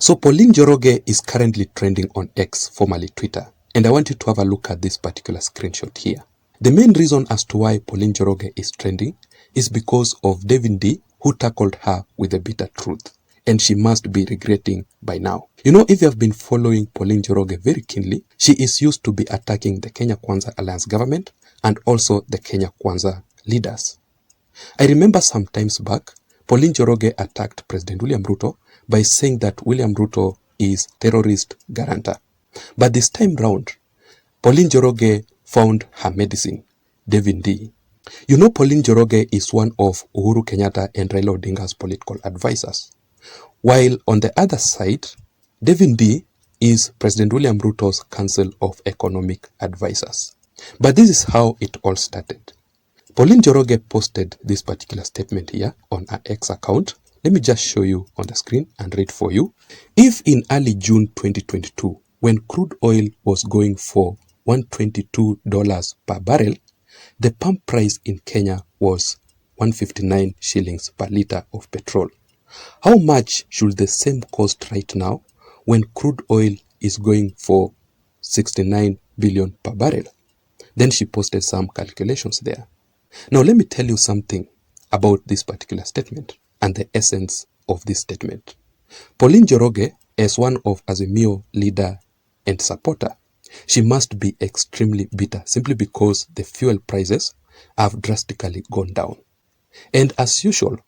So Pauline Njoroge is currently trending on X, formerly Twitter, and I want you to have a look at this particular screenshot here. The main reason as to why Pauline Njoroge is trending is because of Ndii, who tackled her with the bitter truth, and she must be regretting by now. You know, if you have been following Pauline Njoroge very keenly, she is used to be attacking the Kenya Kwanza Alliance government and also the Kenya Kwanza leaders. I remember some times back, Pauline Njoroge attacked President William Ruto by saying that William Ruto is terrorist guarantor. But this time round, Pauline Njoroge found her medicine, Ndii. You know, Pauline Njoroge is one of Uhuru Kenyatta and Raila Odinga's political advisors. While on the other side, Ndii is President William Ruto's Council of Economic Advisors. But this is how it all started. Pauline Njoroge posted this particular statement here on her X account. Let me just show you on the screen and read for you. If in early June 2022, when crude oil was going for $122 per barrel, the pump price in Kenya was 159 shillings per litre of petrol, how much should the same cost right now when crude oil is going for 69 billion per barrel? Then she posted some calculations there. Now let me tell you something about this particular statement and the essence of this statement. Pauline Njoroge, as one of Azimio leader and supporter, she must be extremely bitter simply because the fuel prices have drastically gone down. And as usual,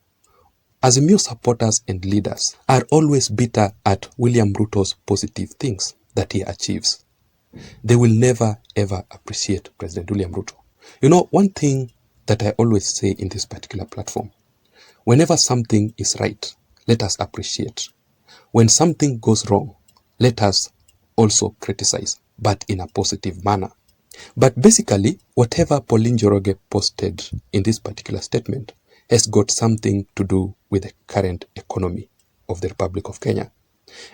Azimio supporters and leaders are always bitter at William Ruto's positive things that he achieves. They will never ever appreciate President William Ruto. You know, one thing that I always say in this particular platform, whenever something is right, let us appreciate. When something goes wrong, let us also criticize, but in a positive manner. But basically, whatever Pauline Njoroge posted in this particular statement has got something to do with the current economy of the Republic of Kenya.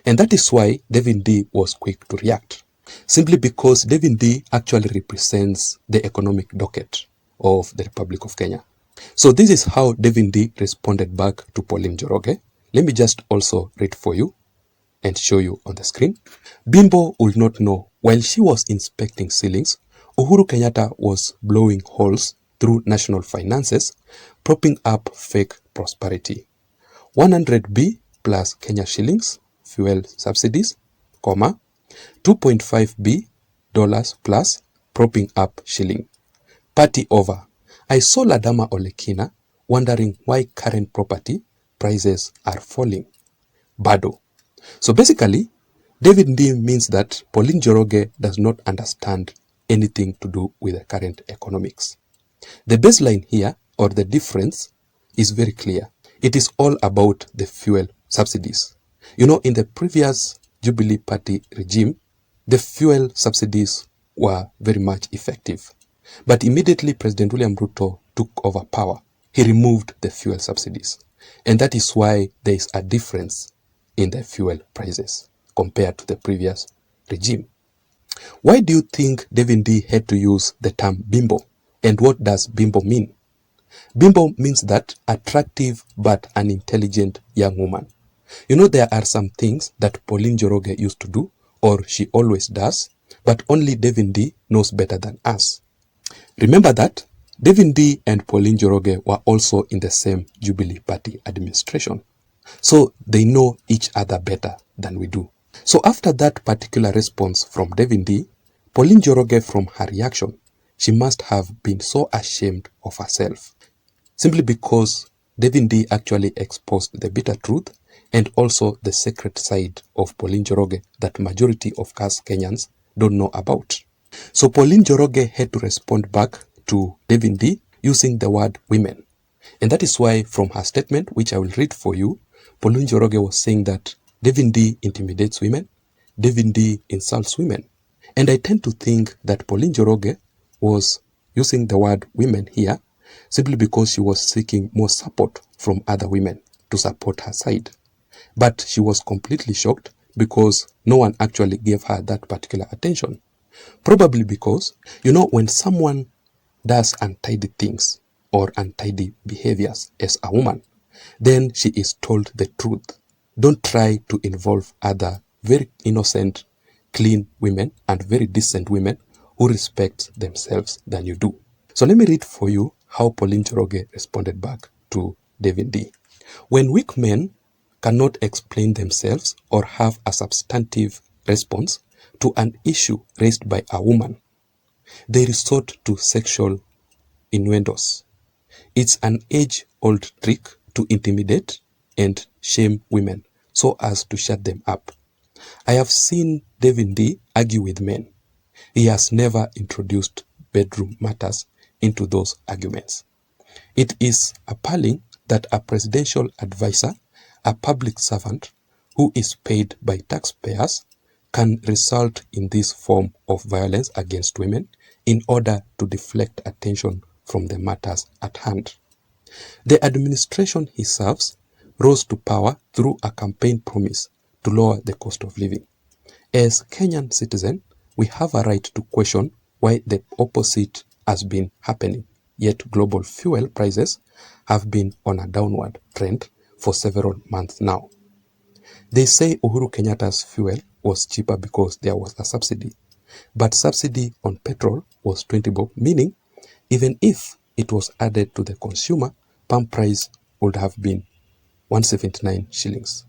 And that is why Ndii was quick to react, simply because Ndii actually represents the economic docket of the Republic of Kenya. So this is how Ndii responded back to Pauline Njoroge. Let me just also read for you and show you on the screen. Bimbo would not know, while she was inspecting ceilings, Uhuru Kenyatta was blowing holes through national finances, propping up fake prosperity. 100B plus Kenya shillings, fuel subsidies, comma, 2.5B dollars plus propping up shilling. Party over. I saw Ladama Olekina wondering why current property prices are falling. Bado. So basically, Ndii means that Pauline Njoroge does not understand anything to do with the current economics. The baseline here, or the difference, is very clear. It is all about the fuel subsidies. You know, in the previous Jubilee Party regime, the fuel subsidies were very much effective. But immediately President William Ruto took over power, he removed the fuel subsidies. And that is why there is a difference in the fuel prices compared to the previous regime. Why do you think Ndii had to use the term bimbo? And what does bimbo mean? Bimbo means that attractive but unintelligent young woman. You know, there are some things that Pauline Njoroge used to do, or she always does, but only Ndii knows better than us. Remember that Ndii and Pauline Njoroge were also in the same Jubilee Party administration. So they know each other better than we do. So after that particular response from Ndii, Pauline Njoroge, from her reaction, she must have been so ashamed of herself, simply because Ndii actually exposed the bitter truth and also the secret side of Pauline Njoroge that majority of us Kenyans don't know about. So Pauline Njoroge had to respond back to Ndii using the word women. And that is why from her statement, which I will read for you, Pauline Njoroge was saying that Ndii intimidates women, Ndii insults women. And I tend to think that Pauline Njoroge was using the word women here simply because she was seeking more support from other women to support her side. But she was completely shocked because no one actually gave her that particular attention. Probably because, you know, when someone does untidy things or untidy behaviors as a woman, then she is told the truth Don't try to involve other very innocent, clean women and very decent women who respect themselves than you do. So let me read for you how Pauline Njoroge responded back to Ndii. When weak men cannot explain themselves or have a substantive response to an issue raised by a woman, they resort to sexual innuendos. It's an age-old trick to intimidate and shame women so as to shut them up. I have seen Ndii argue with men. He has never introduced bedroom matters into those arguments. It is appalling that a presidential advisor, a public servant who is paid by taxpayers, can result in this form of violence against women in order to deflect attention from the matters at hand. The administration he serves rose to power through a campaign promise to lower the cost of living. As Kenyan citizens, we have a right to question why the opposite has been happening, yet global fuel prices have been on a downward trend for several months now. They say Uhuru Kenyatta's fuel was cheaper because there was a subsidy, but subsidy on petrol was 20 bob, meaning even if it was added to the consumer, pump price would have been 179 shillings,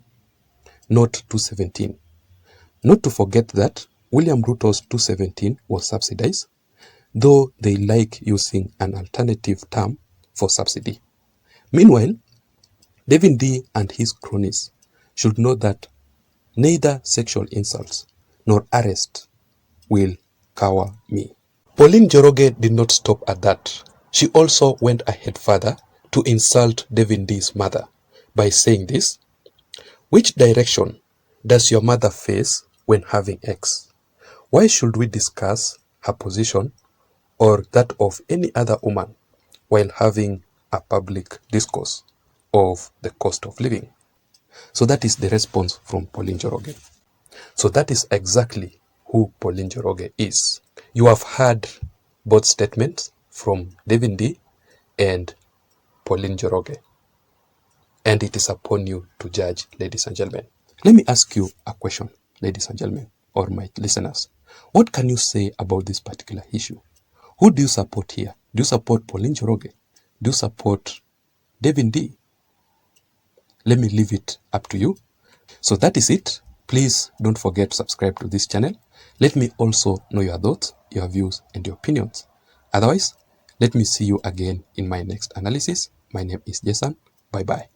not 217. Not to forget that William Ruto's 217 was subsidized, though they like using an alternative term for subsidy. Meanwhile, Ndii and his cronies should know that neither sexual insults nor arrest will cower me. Pauline Njoroge did not stop at that. She also went ahead further to insult Ndii's mother by saying this: "Which direction does your mother face when having X? Why should we discuss her position or that of any other woman while having a public discourse of the cost of living?" So that is the response from Pauline Njoroge. So that is exactly who Pauline Njoroge is. You have heard both statements from Ndii and Pauline Njoroge, and it is upon you to judge, ladies and gentlemen. Let me ask you a question, ladies and gentlemen, or my listeners. What can you say about this particular issue? Who do you support here? Do you support Pauline Njoroge? Do you support Ndii? Let me leave it up to you. So that is it. Please don't forget to subscribe to this channel. Let me also know your thoughts, your views, and your opinions. Otherwise, let me see you again in my next analysis. My name is Jason. Bye-bye.